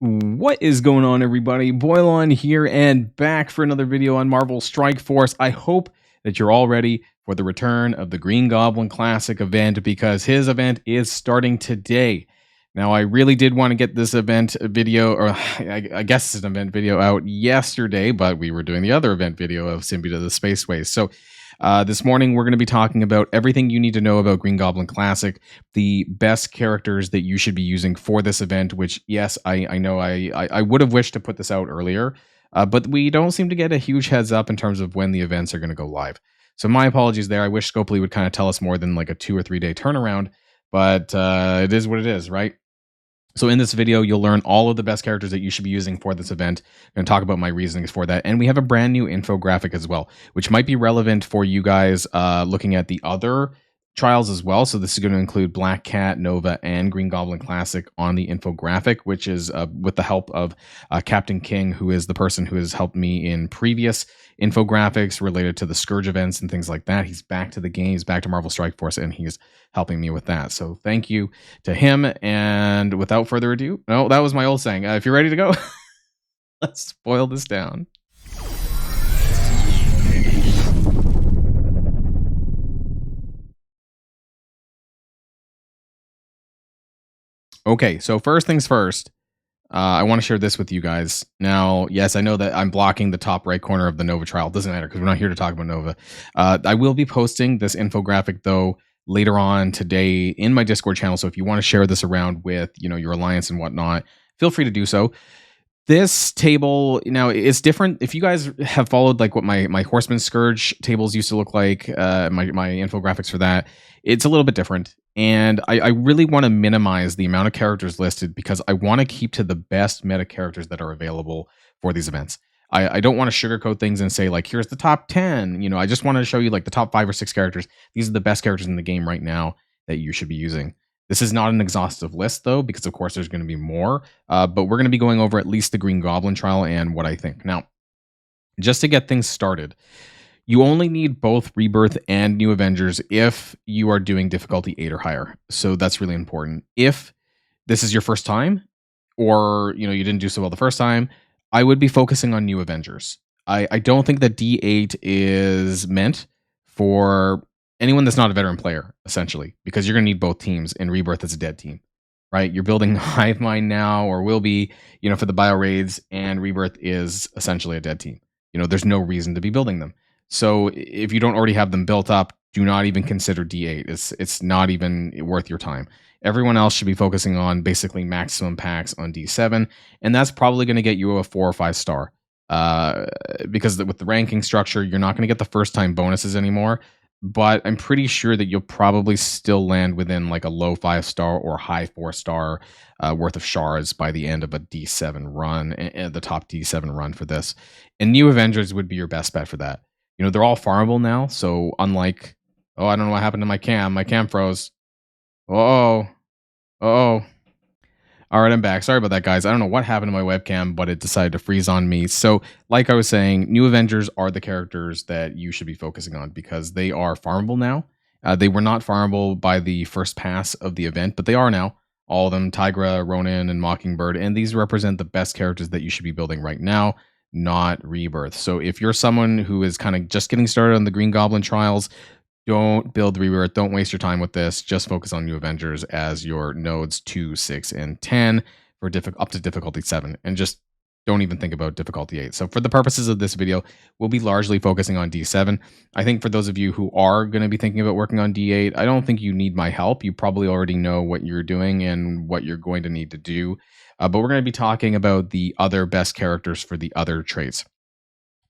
What is going on, everybody? Boilon here and back for another video on Marvel Strike Force. I hope that you're all ready for the return of the Green Goblin Classic event because his event is starting today. Now, I really did want to get this event video, or I guess it's an event video out yesterday, but we were doing the other event video of Symbiote of the Spaceways. So this morning, we're going to be talking about everything you need to know about Green Goblin Classic, the best characters that you should be using for this event, which, yes, I know I would have wished to put this out earlier, but we don't seem to get a huge heads up in terms of when the events are going to go live. So my apologies there. I wish Scopely would kind of tell us more than like a 2 or 3 day turnaround, but it is what it is, right? So in this video, you'll learn all of the best characters that you should be using for this event. I'm going to talk about my reasonings for that. And we have a brand new infographic as well, which might be relevant for you guys looking at the other trials as well. So this is going to include Black Cat, Nova, and Green Goblin Classic on the infographic, which is with the help of Captain King, who is the person who has helped me in previous infographics related to the Scourge events and things like that. He's back to the game. He's back to Marvel Strike Force, and he's helping me with that. So thank you to him. And without further ado, no, that was my old saying. If you're ready to go, let's boil this down. Okay, so first things first, I want to share this with you guys. Now, yes, I know that I'm blocking the top right corner of the Nova trial. It doesn't matter because we're not here to talk about Nova. I will be posting this infographic, though, later on today in my Discord channel. So if you want to share this around with, your alliance and whatnot, feel free to do so. This table, now, it's different. If you guys have followed like what my Horseman Scourge tables used to look like, my infographics for that, it's a little bit different. And I really want to minimize the amount of characters listed because I want to keep to the best meta characters that are available for these events. I don't want to sugarcoat things and say, like, here's the top 10. I just want to show you like the top 5 or 6 characters. These are the best characters in the game right now that you should be using. This is not an exhaustive list, though, because, of course, there's going to be more. But we're going to be going over at least the Green Goblin trial and what I think. Now, just to get things started, you only need both Rebirth and New Avengers if you are doing difficulty 8 or higher. So that's really important. If this is your first time or, you didn't do so well the first time, I would be focusing on New Avengers. I don't think that D8 is meant for anyone that's not a veteran player, essentially, because you're going to need both teams, and Rebirth is a dead team, right? You're building Hive Mind now, or will be, for the bio raids, and Rebirth is essentially a dead team. There's no reason to be building them. So if you don't already have them built up, do not even consider D8. It's not even worth your time. Everyone else should be focusing on basically maximum packs on D7, and that's probably going to get you a 4 or 5 star. Because with the ranking structure, you're not going to get the first time bonuses anymore, but I'm pretty sure that you'll probably still land within like a low 5 star or high 4 star worth of shards by the end of a D7 run, the top D7 run for this. And New Avengers would be your best bet for that. They're all farmable now, so unlike, I don't know what happened to my cam froze. Oh. All right, I'm back. Sorry about that, guys. I don't know what happened to my webcam, but it decided to freeze on me. So, like I was saying, New Avengers are the characters that you should be focusing on because they are farmable now. They were not farmable by the first pass of the event, but they are now. All of them, Tigra, Ronin, and Mockingbird, and these represent the best characters that you should be building right now, not Rebirth. So if you're someone who is kind of just getting started on the Green Goblin trials, don't build Rebirth. Don't waste your time with this. Just focus on New Avengers as your nodes 2, 6, and 10 for up to difficulty 7. And just don't even think about difficulty 8. So for the purposes of this video, we'll be largely focusing on D7. I think for those of you who are going to be thinking about working on D8, I don't think you need my help. You probably already know what you're doing and what you're going to need to do. But we're going to be talking about the other best characters for the other traits.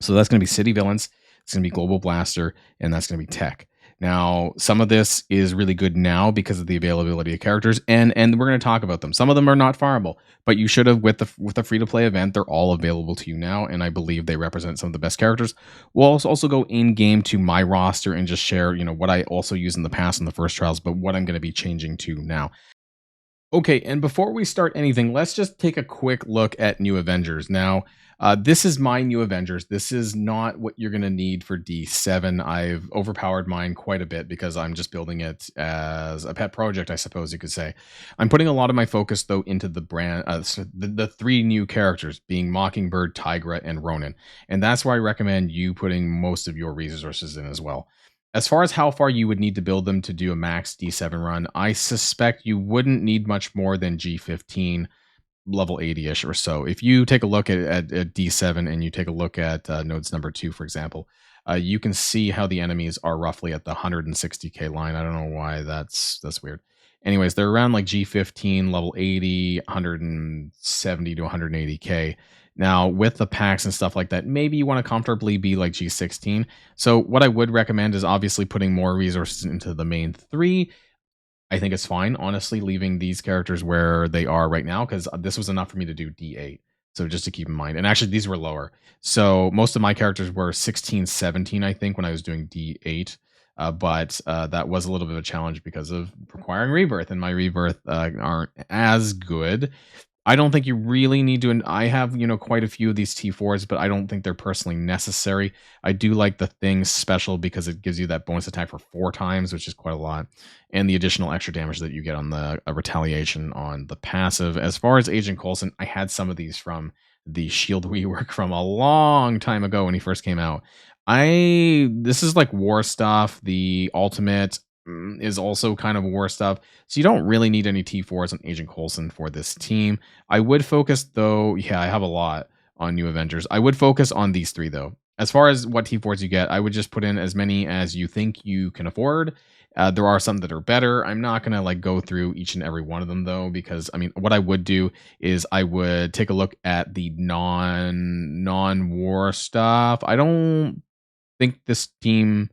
So that's going to be City Villains, it's going to be Global Blaster, and that's going to be Tech. Now, some of this is really good now because of the availability of characters, and we're going to talk about them. Some of them are not farmable, but you should have, with the free-to-play event, they're all available to you now, and I believe they represent some of the best characters. We'll also go in-game to my roster and just share, what I also used in the past in the first trials, but what I'm going to be changing to now. Okay, and before we start anything, let's just take a quick look at New Avengers. Now, this is my New Avengers. This is not what you're going to need for D7. I've overpowered mine quite a bit because I'm just building it as a pet project, I suppose you could say. I'm putting a lot of my focus, though, into the brand, so the three new characters being Mockingbird, Tigra, and Ronin. And that's where I recommend you putting most of your resources in as well. As far as how far you would need to build them to do a max D7 run, I suspect you wouldn't need much more than G15, level 80-ish or so. If you take a look at D7 and you take a look at nodes number 2, for example, you can see how the enemies are roughly at the 160k line. I don't know why that's weird. Anyways, they're around like G15, level 80, 170 to 180k. Now, with the packs and stuff like that, maybe you want to comfortably be like G16. So what I would recommend is obviously putting more resources into the main 3. I think it's fine, honestly, leaving these characters where they are right now, because this was enough for me to do D8. So just to keep in mind. And actually, these were lower. So most of my characters were 16, 17, I think, when I was doing D8. But that was a little bit of a challenge because of requiring rebirth, and my rebirth aren't as good. I don't think you really need to. And I have, quite a few of these T4s, but I don't think they're personally necessary. I do like the thing special because it gives you that bonus attack for 4 times, which is quite a lot, and the additional extra damage that you get on the retaliation on the passive. As far as Agent Coulson, I had some of these from the Shield rework from a long time ago when he first came out. This is like war stuff. The ultimate is also kind of war stuff. So you don't really need any T4s on Agent Coulson for this team. I would focus, though. Yeah, I have a lot on New Avengers. I would focus on these 3, though. As far as what T4s you get, I would just put in as many as you think you can afford. There are some that are better. I'm not going to like go through each and every one of them, though, because I mean, what I would do is I would take a look at the non-war stuff. I don't think this team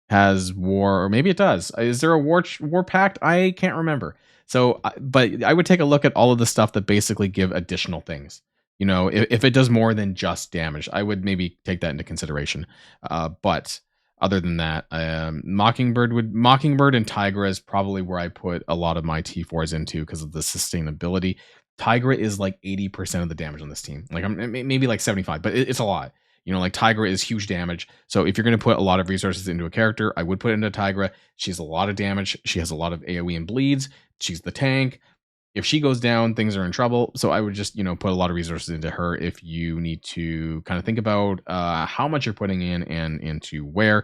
has war, or maybe it does. Is there a war pact? I can't remember. So, but I would take a look at all of the stuff that basically give additional things. If it does more than just damage, I would maybe take that into consideration. But other than that, Mockingbird and Tigra is probably where I put a lot of my T4s into because of the sustainability. Tigra is like 80% of the damage on this team. Like maybe like 75, but it's a lot. Like Tigra is huge damage. So if you're going to put a lot of resources into a character, I would put it into Tigra. She has a lot of damage. She has a lot of AoE and bleeds. She's the tank. If she goes down, things are in trouble. So I would just, put a lot of resources into her if you need to kind of think about how much you're putting in and into where.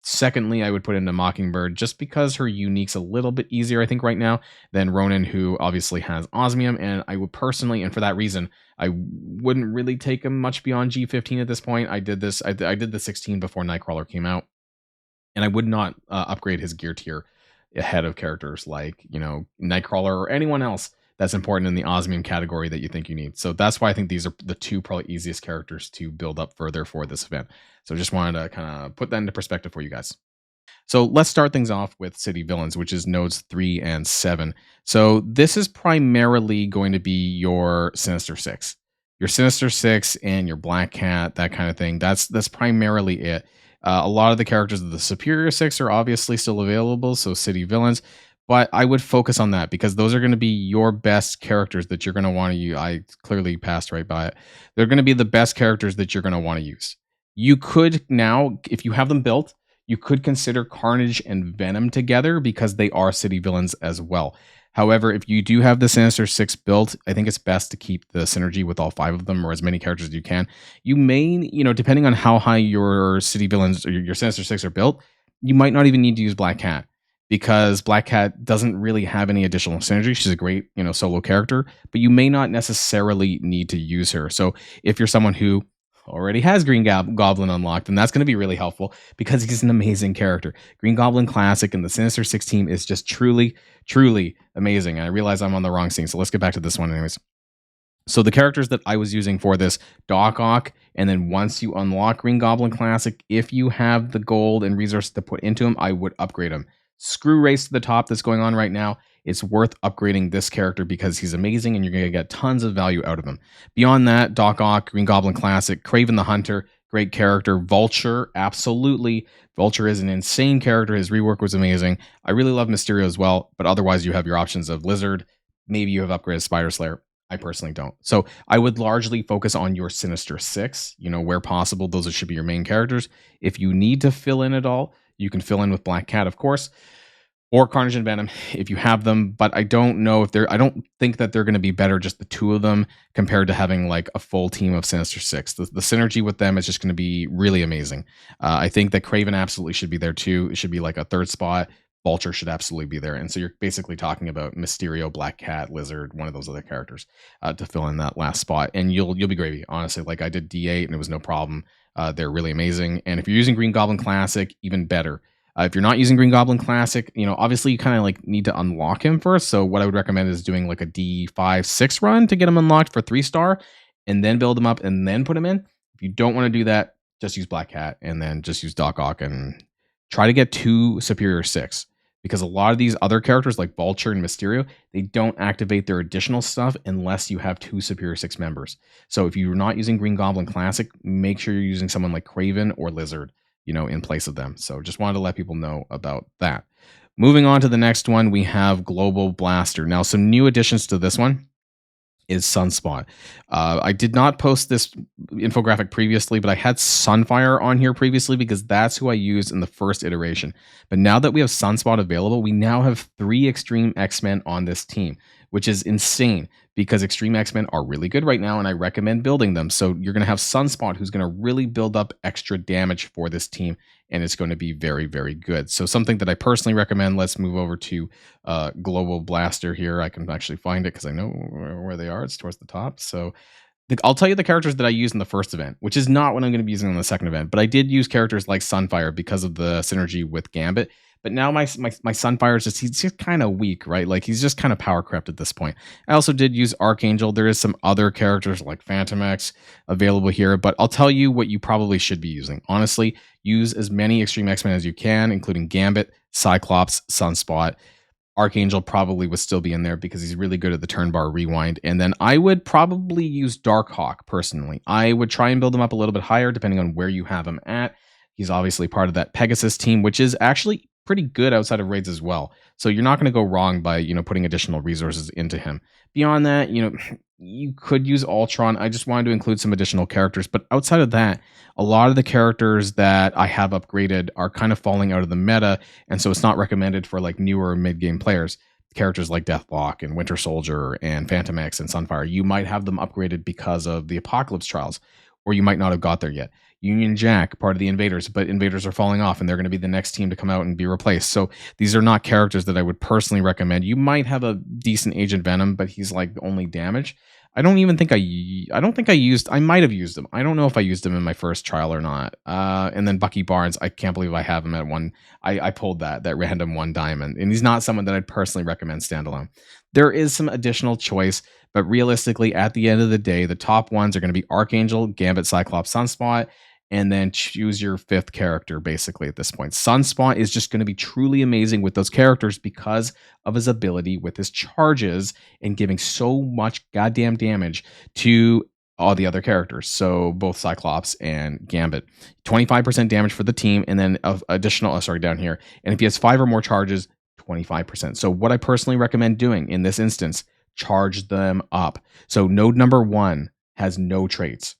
Secondly, I would put into Mockingbird just because her unique's a little bit easier, I think, right now than Ronin, who obviously has Osmium. And I would personally, and for that reason, I wouldn't really take him much beyond G15 at this point. I did the 16 before Nightcrawler came out, and I would not upgrade his gear tier ahead of characters like, Nightcrawler or anyone else that's important in the Osmium category that you think you need. So that's why I think these are the 2 probably easiest characters to build up further for this event. So just wanted to kind of put that into perspective for you guys. So let's start things off with City Villains, which is nodes 3 and 7. So this is primarily going to be your Sinister Six. Your Sinister Six and your Black Cat, that kind of thing. That's primarily it. A lot of the characters of the Superior Six are obviously still available, so City Villains. But I would focus on that because those are going to be your best characters that you're going to want to use. I clearly passed right by it. They're going to be the best characters that you're going to want to use. You could now, if you have them built, you could consider Carnage and Venom together because they are City Villains as well. However, if you do have the Sinister Six built, I think it's best to keep the synergy with all 5 of them or as many characters as you can. You may, depending on how high your City Villains or your Sinister Six are built, you might not even need to use Black Cat because Black Cat doesn't really have any additional synergy. She's a great, solo character, but you may not necessarily need to use her. So if you're someone who already has Green Goblin unlocked, and that's going to be really helpful because he's an amazing character. Green Goblin Classic and the Sinister Six team is just truly, truly amazing. And I realize I'm on the wrong scene, so let's get back to this one anyways. So the characters that I was using for this, Doc Ock, and then once you unlock Green Goblin Classic, if you have the gold and resources to put into him, I would upgrade him. Screw Race to the Top that's going on right now. It's worth upgrading this character because he's amazing and you're going to get tons of value out of him. Beyond that, Doc Ock, Green Goblin Classic, Kraven the Hunter, great character. Vulture, absolutely. Vulture is an insane character. His rework was amazing. I really love Mysterio as well, but otherwise you have your options of Lizard, maybe you have upgraded Spider Slayer. I personally don't. So I would largely focus on your Sinister Six, where possible. Those should be your main characters. If you need to fill in at all, you can fill in with Black Cat, of course, or Carnage and Venom if you have them. But I don't know if I don't think that they're going to be better, just the two of them, compared to having like a full team of Sinister Six. The synergy with them is just going to be really amazing. I think that Kraven absolutely should be there too. It should be like a third spot. Vulture should absolutely be there. And so you're basically talking about Mysterio, Black Cat, Lizard, one of those other characters to fill in that last spot. And you'll be gravy, honestly. Like I did D8 and it was no problem. They're really amazing. And if you're using Green Goblin Classic, even better. If you're not using Green Goblin Classic, obviously you kind of like need to unlock him first. So what I would recommend is doing like a D5, 6 run to get him unlocked for 3-star and then build him up and then put him in. If you don't want to do that, just use Black Cat and then just use Doc Ock and try to get 2 Superior 6. Because a lot of these other characters like Vulture and Mysterio, they don't activate their additional stuff unless you have 2 Superior 6 members. So if you're not using Green Goblin Classic, make sure you're using someone like Kraven or Lizard, in place of them. So just wanted to let people know about that. Moving on to the next one, we have Global Blaster. Now, some new additions to this one is Sunspot. I did not post this infographic previously, but I had Sunfire on here previously because that's who I used in the first iteration. But now that we have Sunspot available, we now have 3 Extreme X-Men on this team, which is insane because Extreme X-Men are really good right now and I recommend building them. So you're going to have Sunspot who's going to really build up extra damage for this team and it's going to be very, very good. So something that I personally recommend, let's move over to Global Blaster here. I can actually find it because I know where they are. It's towards the top. So I'll tell you the characters that I used in the first event, which is not what I'm going to be using in the second event, but I did use characters like Sunfire because of the synergy with Gambit. But now my Sunfire is he's just kind of weak, right? Like he's just kind of power crept at this point. I also did use Archangel. There is some other characters like Phantom X available here, but I'll tell you what you probably should be using. Honestly, use as many Extreme X-Men as you can, including Gambit, Cyclops, Sunspot. Archangel probably would still be in there because he's really good at the turn bar rewind. And then I would probably use Darkhawk personally. I would try and build him up a little bit higher depending on where you have him at. He's obviously part of that Pegasus team, which is actually pretty good outside of raids as well. So you're not going to go wrong by, putting additional resources into him. Beyond that, you could use Ultron. I just wanted to include some additional characters. But outside of that, a lot of the characters that I have upgraded are kind of falling out of the meta. And so it's not recommended for like newer mid-game players. Characters like Deathlock and Winter Soldier and Phantom X and Sunfire, you might have them upgraded because of the Apocalypse Trials, or you might not have got there yet. Union Jack, part of the Invaders, but Invaders are falling off and they're going to be the next team to come out and be replaced. So these are not characters that I would personally recommend. You might have a decent Agent Venom, but he's like only damage. I don't think I might have used him. I don't know if I used him in my first trial or not. And then Bucky Barnes, I can't believe I have him at one. I pulled that random 1 diamond, and he's not someone that I'd personally recommend standalone. There is some additional choice, but realistically, at the end of the day, the top ones are going to be Archangel, Gambit, Cyclops, Sunspot, and then choose your 5th character, basically, at this point. Sunspot is just going to be truly amazing with those characters because of his ability with his charges and giving so much goddamn damage to all the other characters. So both Cyclops and Gambit. 25% damage for the team, and then additional, down here. And if he has 5 or more charges, 25%. So what I personally recommend doing in this instance, charge them up. So node number 1 has no traits.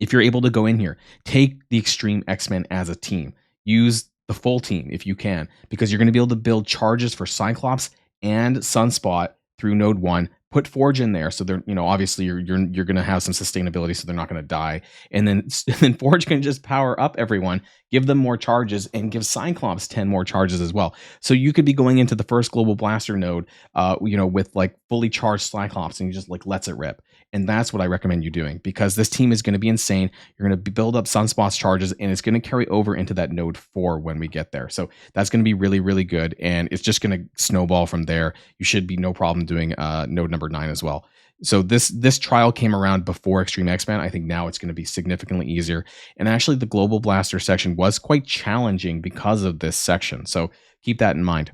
If you're able to go in here, take the Extreme X-Men as a team. Use the full team if you can, because you're going to be able to build charges for Cyclops and Sunspot through node 1. Put Forge in there, so they're obviously you're going to have some sustainability, so they're not going to die. And then Forge can just power up everyone, give them more charges, and give Cyclops 10 more charges as well. So you could be going into the first Global Blaster node, with like fully charged Cyclops, and you just like lets it rip. And that's what I recommend you doing, because this team is going to be insane. You're going to build up Sunspot's charges, and it's going to carry over into that node 4 when we get there. So that's going to be really, really good, and it's just going to snowball from there. You should be no problem doing node number 9 as well. So this trial came around before Extreme X-Men. I think now it's going to be significantly easier. And actually, the Global Blaster section was quite challenging because of this section. So keep that in mind.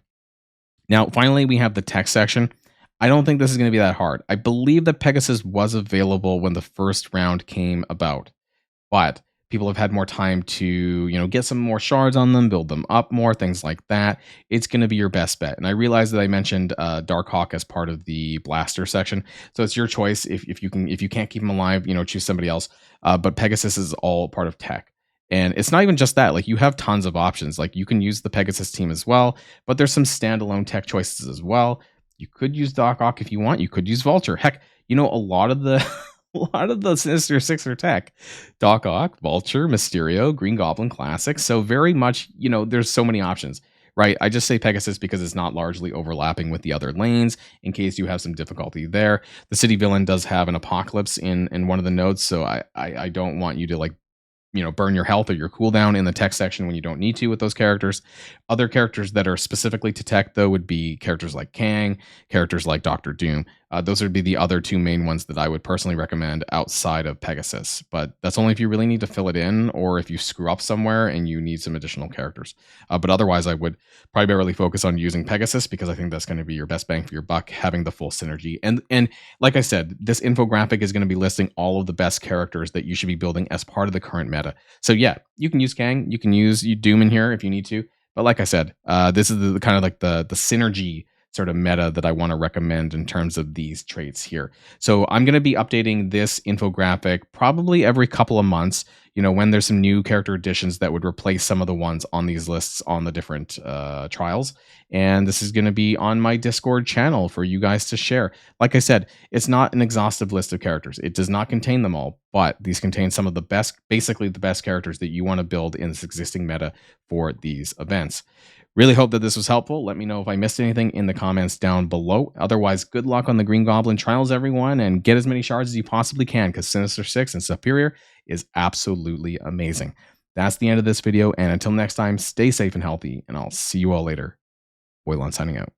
Now, finally, we have the tech section. I don't think this is going to be that hard. I believe that Pegasus was available when the first round came about, but people have had more time to, get some more shards on them, build them up more, things like that. It's going to be your best bet. And I realize that I mentioned Darkhawk as part of the blaster section, so it's your choice. If you can't keep him alive, choose somebody else. But Pegasus is all part of tech. And it's not even just that. Like, you have tons of options. Like, you can use the Pegasus team as well, but there's some standalone tech choices as well. You could use Darkhawk if you want. You could use Vulture. Heck, a lot of the a lot of the Sinister Six are tech. Darkhawk, Vulture, Mysterio, Green Goblin Classic. So very much, there's so many options, right? I just say Pegasus because it's not largely overlapping with the other lanes in case you have some difficulty there. The city villain does have an Apocalypse in one of the nodes, so I don't want you to burn your health or your cooldown in the tech section when you don't need to with those characters. Other characters that are specifically to tech, though, would be characters like Kang, characters like Doctor Doom. Those would be the other two main ones that I would personally recommend outside of Pegasus. But that's only if you really need to fill it in or if you screw up somewhere and you need some additional characters. But otherwise, I would primarily focus on using Pegasus because I think that's going to be your best bang for your buck, having the full synergy. And like I said, this infographic is going to be listing all of the best characters that you should be building as part of the current meta. So yeah, you can use Kang, you can use Doom in here if you need to. But like I said, this is the kind of like the synergy sort of meta that I want to recommend in terms of these traits here. So I'm going to be updating this infographic probably every couple of months, when there's some new character additions that would replace some of the ones on these lists on the different trials. And this is going to be on my Discord channel for you guys to share. Like I said, it's not an exhaustive list of characters. It does not contain them all, but these contain some of the best, basically the best characters that you want to build in this existing meta for these events. Really hope that this was helpful. Let me know if I missed anything in the comments down below. Otherwise, good luck on the Green Goblin trials, everyone, and get as many shards as you possibly can because Sinister Six and Superior is absolutely amazing. That's the end of this video, and until next time, stay safe and healthy, and I'll see you all later. Boilon signing out.